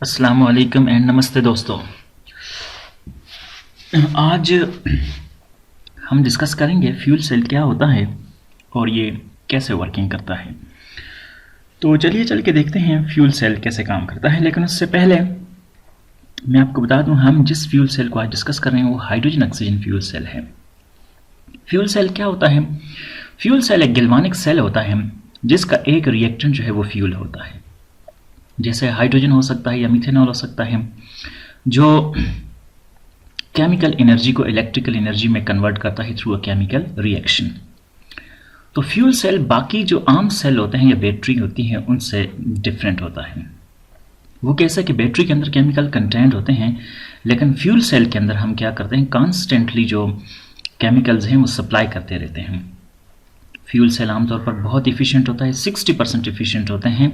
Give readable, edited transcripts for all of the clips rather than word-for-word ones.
अस्सलाम वालेकुम एंड नमस्ते दोस्तों। आज हम डिस्कस करेंगे फ्यूल सेल क्या होता है और ये कैसे वर्किंग करता है। तो चलिए चल के देखते हैं फ्यूल सेल कैसे काम करता है। लेकिन उससे पहले मैं आपको बता दूं, हम जिस फ्यूल सेल को आज डिस्कस कर रहे हैं वो हाइड्रोजन ऑक्सीजन फ्यूल सेल है। फ्यूल सेल क्या होता है? फ्यूल सेल एक गैल्वानिक सेल होता है जिसका एक रिएक्टेंट जो है वो फ्यूल होता है। जैसे हाइड्रोजन हो सकता है या मिथेनॉल हो सकता है, जो केमिकल एनर्जी को इलेक्ट्रिकल एनर्जी में कन्वर्ट करता है थ्रू अ केमिकल रिएक्शन। तो फ्यूल सेल बाकी जो आम सेल होते हैं या बैटरी होती हैं उनसे डिफरेंट होता है। वो कैसे कि बैटरी के अंदर केमिकल कंटेंट होते हैं, लेकिन फ्यूल सेल के अंदर हम क्या करते हैं, कॉन्स्टेंटली जो केमिकल्स हैं वो सप्लाई करते रहते हैं। फ्यूल सेल आमतौर पर बहुत इफिशिएंट होता है, 60% इफिशिएंट होते हैं।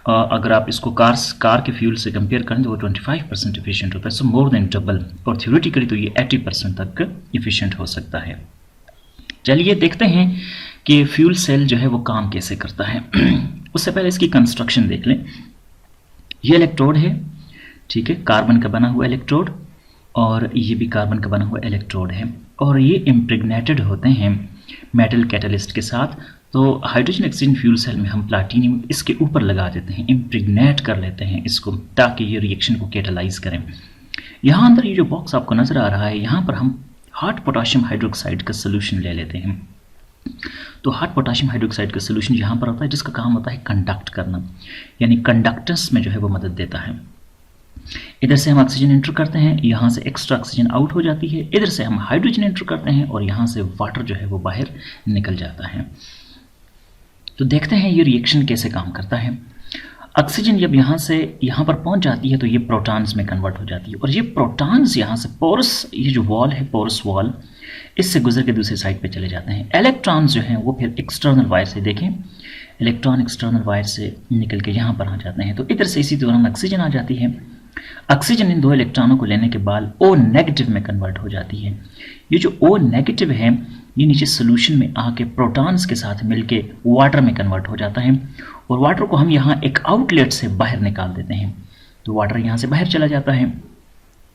अगर आप इसको कार के फ्यूल से कंपेयर करें तो वो 25% इफिशिएंट होता है, सो मोर देन डबल। और थ्योरेटिकली तो ये 80% तक इफिशिएंट हो सकता है। चलिए देखते हैं कि फ्यूल सेल जो है वो काम कैसे करता है। उससे पहले इसकी कंस्ट्रक्शन देख लें। ये इलेक्ट्रोड है, ठीक है, कार्बन का बना हुआ इलेक्ट्रोड, और ये भी कार्बन का बना हुआ इलेक्ट्रोड है, और ये इम्प्रेग्नेटेड होते हैं मेटल कैटलिस्ट के साथ। तो हाइड्रोजन ऑक्सीजन फ्यूल सेल में हम प्लाटिनियम इसके ऊपर लगा देते हैं, इम्प्रेग्नेट कर लेते हैं इसको, ताकि ये रिएक्शन को कैटालाइज करें। यहाँ अंदर ये जो बॉक्स आपको नजर आ रहा है, यहाँ पर हम हार्ड पोटाशियम हाइड्रोक्साइड का सोल्यूशन ले लेते हैं। तो हार्ड पोटाशियम हाइड्रोक्साइड का सोल्यूशन यहाँ पर होता है, जिसका काम होता है कंडक्ट करना, यानी कंडक्टेंस में जो है वो मदद देता है। इधर से हम ऑक्सीजन एंटर करते हैं, यहाँ से एक्स्ट्रा ऑक्सीजन आउट हो जाती है। इधर से हम हाइड्रोजन एंटर करते हैं और यहाँ से वाटर जो है वो बाहर निकल जाता है। तो देखते हैं ये रिएक्शन कैसे काम करता है। ऑक्सीजन जब यहाँ से यहाँ पर पहुँच जाती है तो ये प्रोटॉन्स में कन्वर्ट हो जाती है, और ये प्रोटॉन्स यहाँ से पोरस, ये जो वॉल है पोरस वॉल, इससे गुजर के दूसरी साइड पे चले जाते हैं। इलेक्ट्रॉन्स जो हैं वो फिर एक्सटर्नल वायर से, देखें, इलेक्ट्रॉन एक्सटर्नल वायर से निकल के यहाँ पर आ जाते हैं। तो इधर से इसी दौरान ऑक्सीजन आ जाती है। ऑक्सीजन इन दो इलेक्ट्रॉनों को लेने के बाद O नेगेटिव में कन्वर्ट हो जाती है। ये जो O नेगेटिव है ये नीचे सोल्यूशन में आके प्रोटॉन्स के साथ मिलके वाटर में कन्वर्ट हो जाता है, और वाटर को हम यहाँ एक आउटलेट से बाहर निकाल देते हैं। तो वाटर यहाँ से बाहर चला जाता है,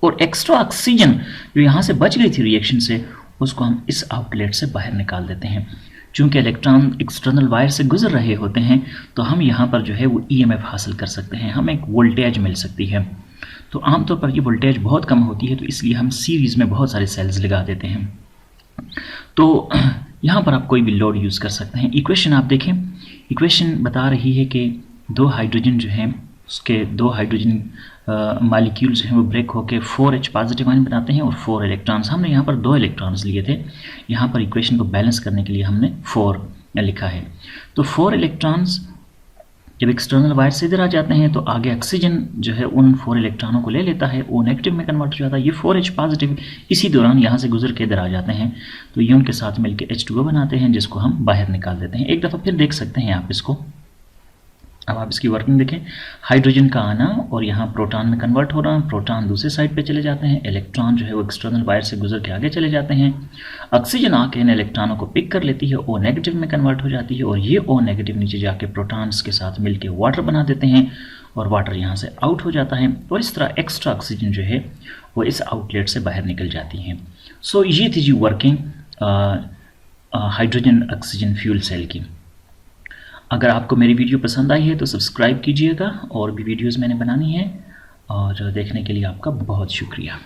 और एक्स्ट्रा ऑक्सीजन जो यहाँ से बच गई थी रिएक्शन से, उसको हम इस आउटलेट से बाहर निकाल देते हैं। चूंकि इलेक्ट्रॉन एक्सटर्नल वायर से गुजर रहे होते हैं तो हम यहाँ पर जो है वो EMF हासिल कर सकते हैं, हमें एक वोल्टेज मिल सकती है। तो आमतौर पर ये वोल्टेज बहुत कम होती है, तो इसलिए हम सीरीज में बहुत सारे सेल्स लगा देते हैं। तो यहाँ पर आप कोई भी लोड यूज़ कर सकते हैं। इक्वेशन आप देखें, इक्वेशन बता रही है कि दो हाइड्रोजन जो हैं उसके दो हाइड्रोजन मॉलिक्यूल्स हैं वो ब्रेक होकर 4H पॉजिटिव आयन बनाते हैं और 4 इलेक्ट्रॉन्स। हमने यहाँ पर 2 इलेक्ट्रॉन्स लिए थे, यहाँ पर इक्वेशन को बैलेंस करने के लिए हमने 4 लिखा है। तो 4 इलेक्ट्रॉन्स जब एक्सटर्नल वायर से इधर आ जाते हैं तो आगे ऑक्सीजन जो है उन 4 इलेक्ट्रॉनों को ले लेता है, O नेगेटिव में कन्वर्ट हो जाता है। ये 4H पॉजिटिव इसी दौरान यहाँ से गुजर के इधर आ जाते हैं, तो ये उनके साथ मिलकर H2O बनाते हैं, जिसको हम बाहर निकाल देते हैं। एक दफ़ा फिर देख सकते हैं आप इसको। अब आप इसकी वर्किंग देखें, हाइड्रोजन का आना और यहाँ प्रोटॉन में कन्वर्ट हो रहा है, प्रोटॉन दूसरे साइड पे चले जाते हैं, इलेक्ट्रॉन जो है वो एक्सटर्नल वायर से गुजर के आगे चले जाते हैं, ऑक्सीजन आके इन इलेक्ट्रॉनों को पिक कर लेती है, O नेगेटिव में कन्वर्ट हो जाती है, और ये O नेगेटिव नीचे जाके प्रोटॉन्स के साथ मिलकर वाटर बना देते हैं, और वाटर यहाँ से आउट हो जाता है, और इस तरह एक्स्ट्रा ऑक्सीजन जो है वो इस आउटलेट से बाहर निकल जाती है। सो ये थी जी working hydrogen oxygen fuel cell की। अगर आपको मेरी वीडियो पसंद आई है तो सब्सक्राइब कीजिएगा, और भी वीडियोस मैंने बनानी है, और देखने के लिए आपका बहुत शुक्रिया।